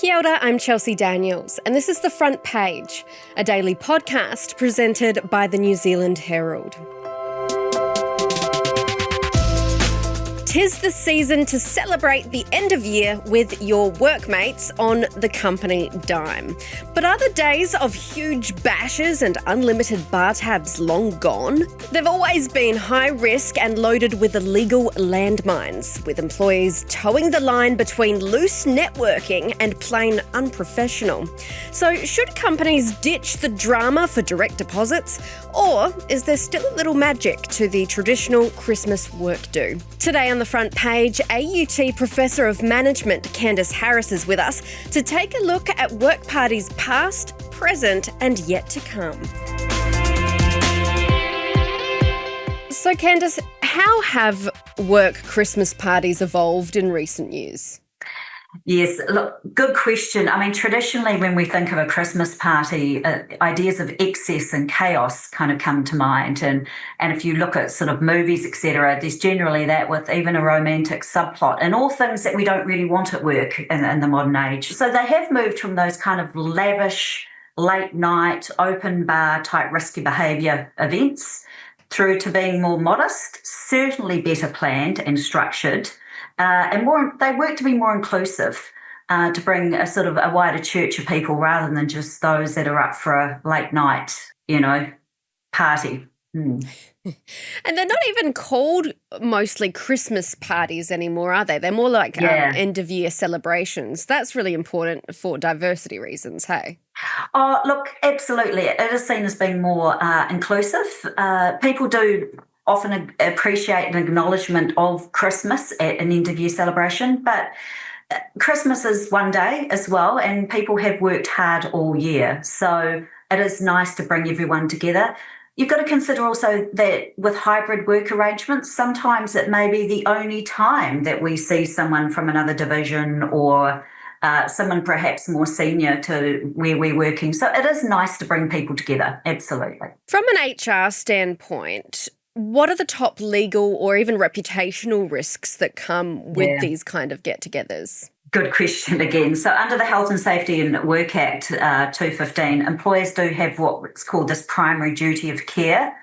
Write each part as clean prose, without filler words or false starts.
Kia ora, I'm Chelsea Daniels, and this is The Front Page, a daily podcast presented by the New Zealand Herald. Tis the season to celebrate the end of year with your workmates on the company dime. But are the days of huge bashes and unlimited bar tabs long gone? They've always been high risk and loaded with illegal landmines, with employees towing the line between loose networking and plain unprofessional. So should companies ditch the drama for direct deposits, or is there still a little magic to the traditional Christmas work do? Today on The Front Page, AUT Professor of Management Candice Harris is with us to take a look at work parties past, present and yet to come. So Candice, how have work Christmas parties evolved in recent years? Yes, look, good question. I mean, traditionally, when we think of a Christmas party, ideas of excess and chaos kind of come to mind. And if you look at sort of movies, etc., there's generally that with even a romantic subplot and all things that we don't really want at work in the modern age. So they have moved from those kind of lavish, late night, open bar type risky behaviour events through to being more modest, certainly better planned and structured. They work to be more inclusive, to bring a sort of a wider church of people rather than just those that are up for a late night, party. And they're not even called mostly Christmas parties anymore, are they? They're more like end of year celebrations. That's really important for diversity reasons, hey? Oh, look, absolutely. It is seen as being more inclusive. People do often appreciate an acknowledgement of Christmas at an end-of-year celebration, but Christmas is one day as well, and people have worked hard all year. So it is nice to bring everyone together. You've got to consider also that with hybrid work arrangements, sometimes it may be the only time that we see someone from another division or someone perhaps more senior to where we're working. So it is nice to bring people together, absolutely. From an HR standpoint, what are the top legal or even reputational risks that come with these kind of get-togethers? Good question again. So under the Health and Safety and Work Act 215, employers do have what's called this primary duty of care,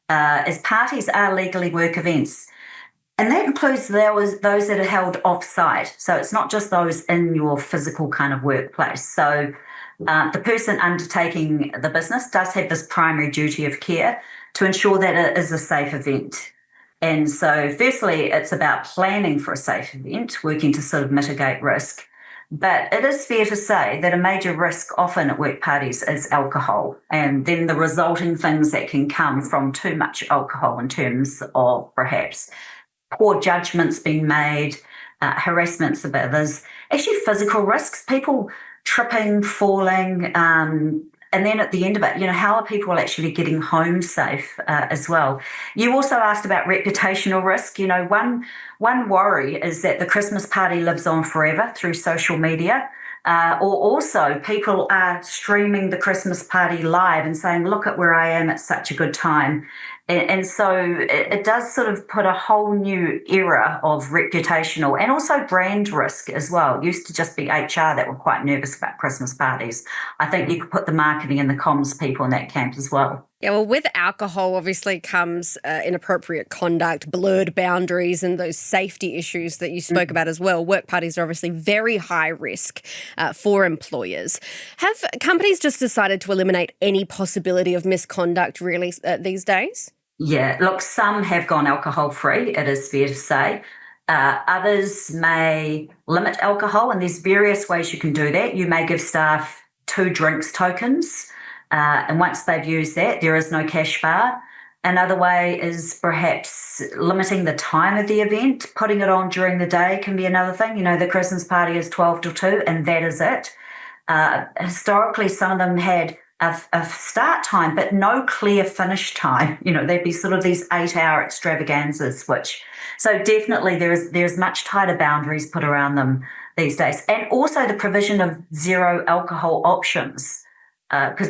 as parties are legally work events. And that includes those that are held off-site. So it's not just those in your physical kind of workplace. So the person undertaking the business does have this primary duty of care to ensure that it is a safe event. And so firstly, it's about planning for a safe event, working to sort of mitigate risk. But it is fair to say that a major risk often at work parties is alcohol, and then the resulting things that can come from too much alcohol in terms of perhaps poor judgments being made, harassments of others, actually physical risks, people tripping, falling, and then at the end of it, how are people actually getting home safe as well? You also asked about reputational risk. One worry is that the Christmas party lives on forever through social media. Or also people are streaming the Christmas party live and saying, look at where I am, it's such a good time. And so it does sort of put a whole new era of reputational and also brand risk as well. It used to just be HR that were quite nervous about Christmas parties. I think you could put the marketing and the comms people in that camp as well. Yeah, well, with alcohol obviously comes inappropriate conduct, blurred boundaries and those safety issues that you spoke about as well. Work parties are obviously very high risk for employers. Have companies just decided to eliminate any possibility of misconduct really these days? Yeah, look, some have gone alcohol-free, it is fair to say. Others may limit alcohol, and there's various ways you can do that. You may give staff 2 drinks tokens. And once they've used that, there is no cash bar. Another way is perhaps limiting the time of the event. Putting it on during the day can be another thing. The Christmas party is 12 till 2 and that is it. Historically, some of them had a start time, but no clear finish time. There'd be sort of these 8-hour extravaganzas, so definitely there's much tighter boundaries put around them these days. And also the provision of zero alcohol options,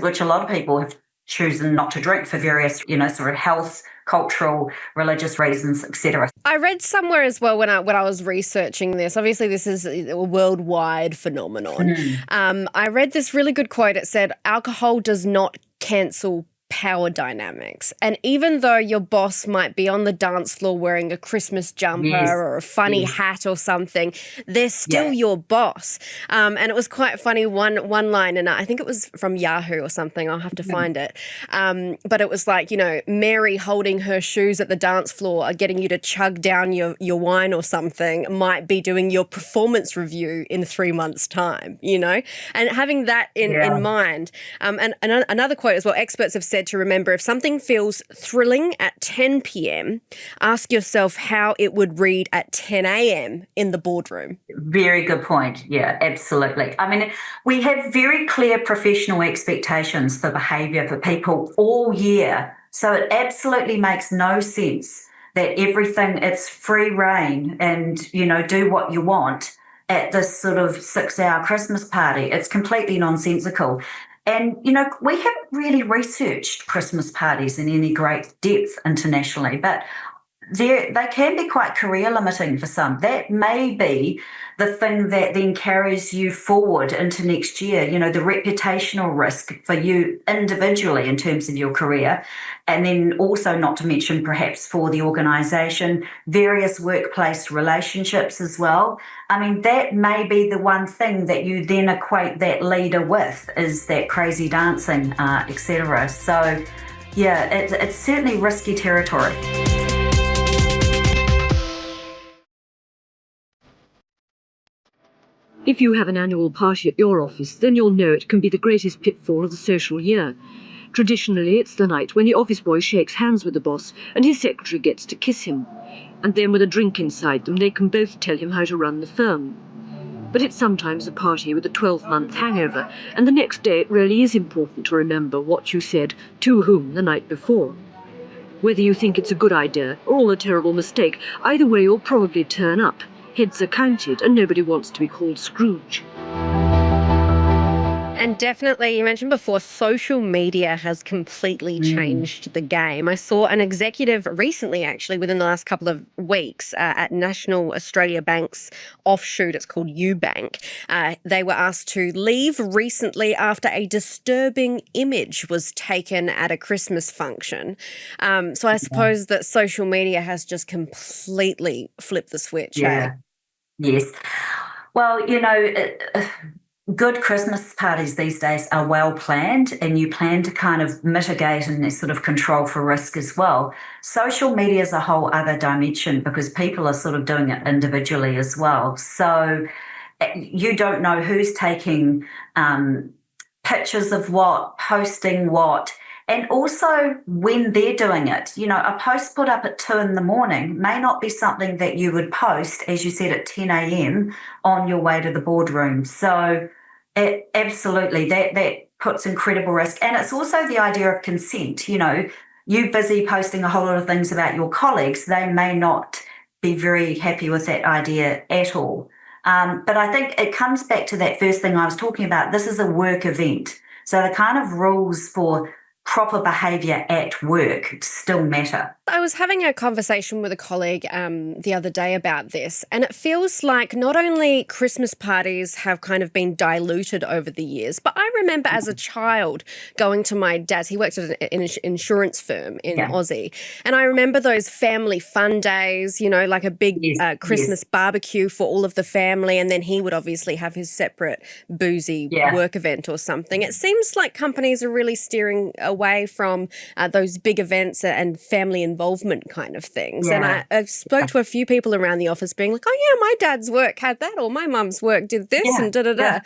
which a lot of people have chosen not to drink for various, sort of health cultural, religious reasons, etc. I read somewhere as well when I was researching this. Obviously, this is a worldwide phenomenon. I read this really good quote. It said, "Alcohol does not cancel power dynamics. And even though your boss might be on the dance floor wearing a Christmas jumper or a funny hat or something, they're still your boss." And it was quite funny, one line, and I think it was from Yahoo or something. I'll have to find it. But it was like, Mary holding her shoes at the dance floor are getting you to chug down your wine or something might be doing your performance review in 3 months' time, and having that in mind. And another quote as well, experts have said to remember, if something feels thrilling at 10 p.m, ask yourself how it would read at 10 a.m. in the boardroom. Very good point. Yeah, absolutely. I mean, we have very clear professional expectations for behaviour for people all year. So it absolutely makes no sense that it's free reign and, do what you want at this sort of 6-hour Christmas party. It's completely nonsensical. And, we haven't really researched Christmas parties in any great depth internationally, but they can be quite career limiting for some. That may be the thing that then carries you forward into next year, the reputational risk for you individually in terms of your career. And then also, not to mention perhaps for the organisation, various workplace relationships as well. I mean, that may be the one thing that you then equate that leader with, is that crazy dancing, etc. So, yeah, it's certainly risky territory. If you have an annual party at your office, then you'll know it can be the greatest pitfall of the social year. Traditionally, it's the night when the office boy shakes hands with the boss and his secretary gets to kiss him. And then with a drink inside them, they can both tell him how to run the firm. But it's sometimes a party with a 12-month hangover, and the next day it really is important to remember what you said to whom the night before. Whether you think it's a good idea or all a terrible mistake, either way you'll probably turn up. Heads are counted, and nobody wants to be called Scrooge. And definitely, you mentioned before, social media has completely changed the game. I saw an executive recently, actually, within the last couple of weeks, at National Australia Bank's offshoot, it's called UBank. They were asked to leave recently after a disturbing image was taken at a Christmas function. So I suppose that social media has just completely flipped the switch. Yeah. Yes. Well, good Christmas parties these days are well planned, and you plan to kind of mitigate and sort of control for risk as well. Social media is a whole other dimension because people are sort of doing it individually as well. So you don't know who's taking pictures of what, posting what, and also when they're doing it. A post put up at 2 a.m. may not be something that you would post, as you said, at 10 a.m. on your way to the boardroom. So absolutely, that puts incredible risk. And it's also the idea of consent. You busy posting a whole lot of things about your colleagues, they may not be very happy with that idea at all. But I think it comes back to that first thing I was talking about. This is a work event. So the kind of rules for proper behaviour at work still matter. I was having a conversation with a colleague the other day about this, and it feels like not only Christmas parties have kind of been diluted over the years, but I remember as a child going to my dad's. He worked at an insurance firm in Aussie, and I remember those family fun days, like a big Christmas barbecue for all of the family, and then he would obviously have his separate boozy work event or something. It seems like companies are really steering away from those big events and family involvement kind of things. And I spoke to a few people around the office being like, oh yeah, my dad's work had that, or my mum's work did this, and da-da-da.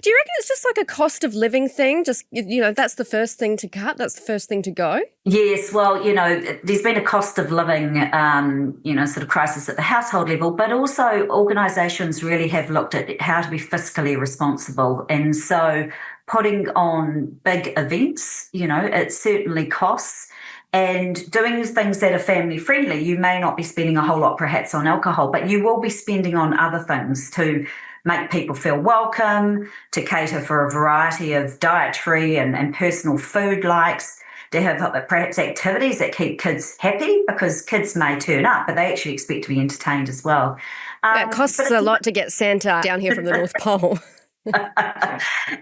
Do you reckon it's just like a cost of living thing? Just, that's the first thing to cut, that's the first thing to go? Yes, well, there's been a cost of living, sort of crisis at the household level, but also organisations really have looked at how to be fiscally responsible. And so putting on big events, it certainly costs. And doing things that are family friendly, you may not be spending a whole lot perhaps on alcohol, but you will be spending on other things to make people feel welcome, to cater for a variety of dietary and personal food likes, to have perhaps activities that keep kids happy, because kids may turn up, but they actually expect to be entertained as well. It costs a lot to get Santa down here from the North Pole.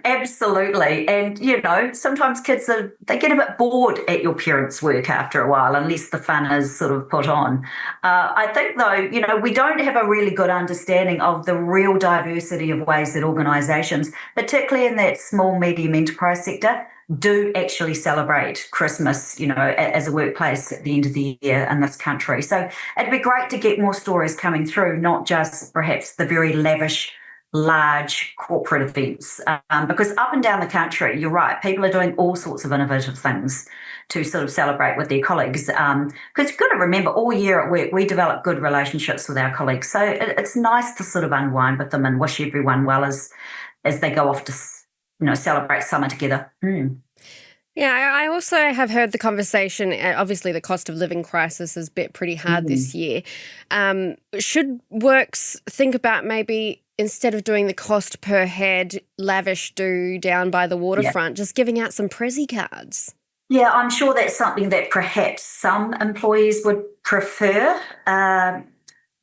Absolutely. And, sometimes kids they get a bit bored at your parents' work after a while, unless the fun is sort of put on. I think, though, we don't have a really good understanding of the real diversity of ways that organisations, particularly in that small, medium enterprise sector, do actually celebrate Christmas, as a workplace at the end of the year in this country. So it'd be great to get more stories coming through, not just perhaps the very lavish, large corporate events, because up and down the country, you're right, people are doing all sorts of innovative things to sort of celebrate with their colleagues, because you've got to remember, all year at work we develop good relationships with our colleagues, so it's nice to sort of unwind with them and wish everyone well as they go off to celebrate summer together. Yeah, I also have heard the conversation. Obviously, the cost of living crisis has bit pretty hard this year. Should works think about maybe, instead of doing the cost per head lavish do down by the waterfront, just giving out some Prezi cards? Yeah, I'm sure that's something that perhaps some employees would prefer.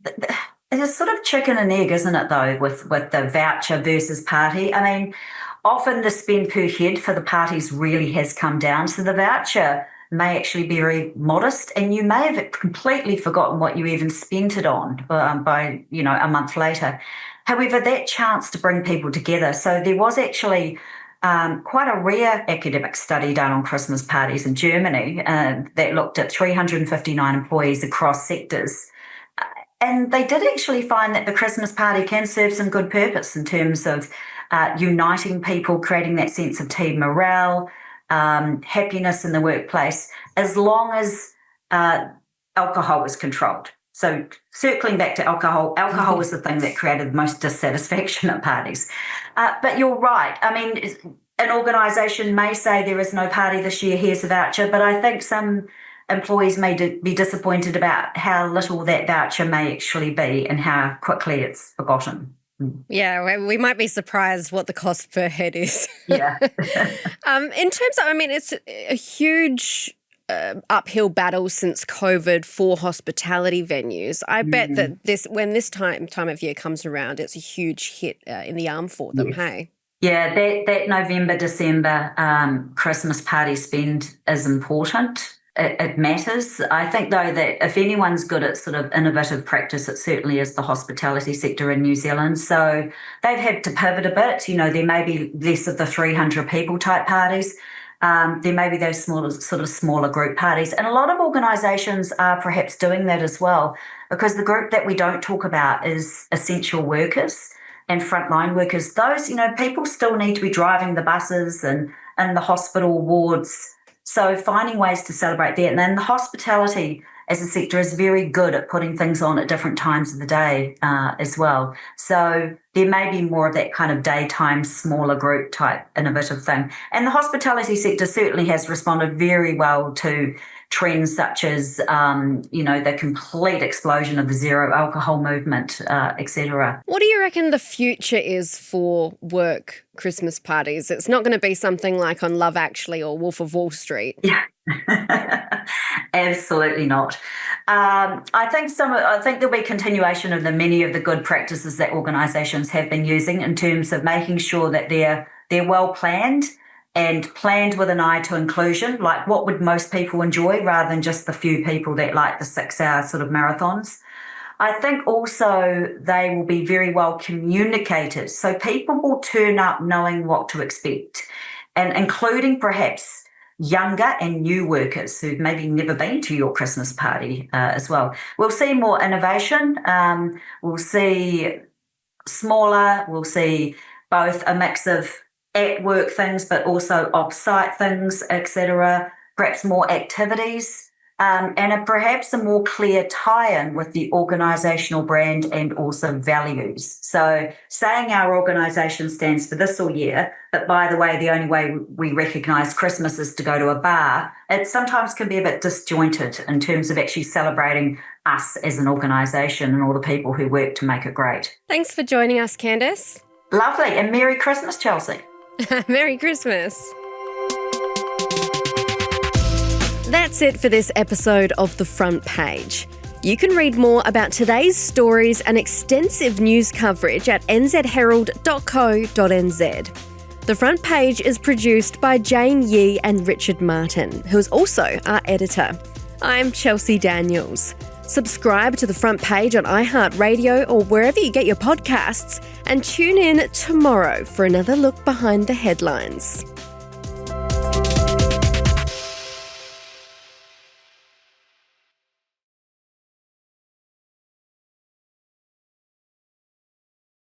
It is sort of chicken and egg, isn't it, though, with the voucher versus party? I mean, often the spend per head for the parties really has come down. So the voucher may actually be very modest, and you may have completely forgotten what you even spent it on by a month later. However, that chance to bring people together. So there was actually quite a rare academic study done on Christmas parties in Germany that looked at 359 employees across sectors. And they did actually find that the Christmas party can serve some good purpose in terms of uniting people, creating that sense of team morale, happiness in the workplace, as long as alcohol is controlled. So circling back to alcohol was the thing that created the most dissatisfaction at parties. But you're right. I mean, an organisation may say there is no party this year, here's a voucher, but I think some employees may be disappointed about how little that voucher may actually be and how quickly it's forgotten. Yeah, we might be surprised what the cost per head is. Yeah. In terms of, it's a huge uphill battle since COVID for hospitality venues. I bet that when this time of year comes around, it's a huge hit in the arm for them, hey? Yeah, that November, December Christmas party spend is important. It matters. I think, though, that if anyone's good at sort of innovative practice, it certainly is the hospitality sector in New Zealand. So they've had to pivot a bit. There may be less of the 300 people type parties. There may be those smaller group parties. And a lot of organisations are perhaps doing that as well, because the group that we don't talk about is essential workers and frontline workers. Those, people still need to be driving the buses and in the hospital wards. So finding ways to celebrate that. And then the hospitality as a sector is very good at putting things on at different times of the day as well. So there may be more of that kind of daytime, smaller group type innovative thing. And the hospitality sector certainly has responded very well to trends such as, the complete explosion of the zero alcohol movement, etc. What do you reckon the future is for work Christmas parties? It's not going to be something like on Love Actually or Wolf of Wall Street. Yeah. Absolutely not. I think there'll be continuation of many of the good practices that organisations have been using in terms of making sure that they're well planned and planned with an eye to inclusion, like what would most people enjoy rather than just the few people that like the 6-hour sort of marathons. I think also they will be very well communicated, so people will turn up knowing what to expect, and including perhaps younger and new workers who've maybe never been to your Christmas party as well. We'll see more innovation. We'll see smaller. We'll see both a mix of at-work things but also off-site things, etc., perhaps more activities, and perhaps a more clear tie-in with the organisational brand and also values. So saying our organisation stands for this all year, but by the way, the only way we recognise Christmas is to go to a bar, it sometimes can be a bit disjointed in terms of actually celebrating us as an organisation and all the people who work to make it great. Thanks for joining us, Candice. Lovely, and Merry Christmas, Chelsea. Merry Christmas. That's it for this episode of The Front Page. You can read more about today's stories and extensive news coverage at nzherald.co.nz. The Front Page is produced by Jane Yee and Richard Martin, who is also our editor. I'm Chelsea Daniels. Subscribe to The Front Page on iHeartRadio or wherever you get your podcasts, and tune in tomorrow for another look behind the headlines.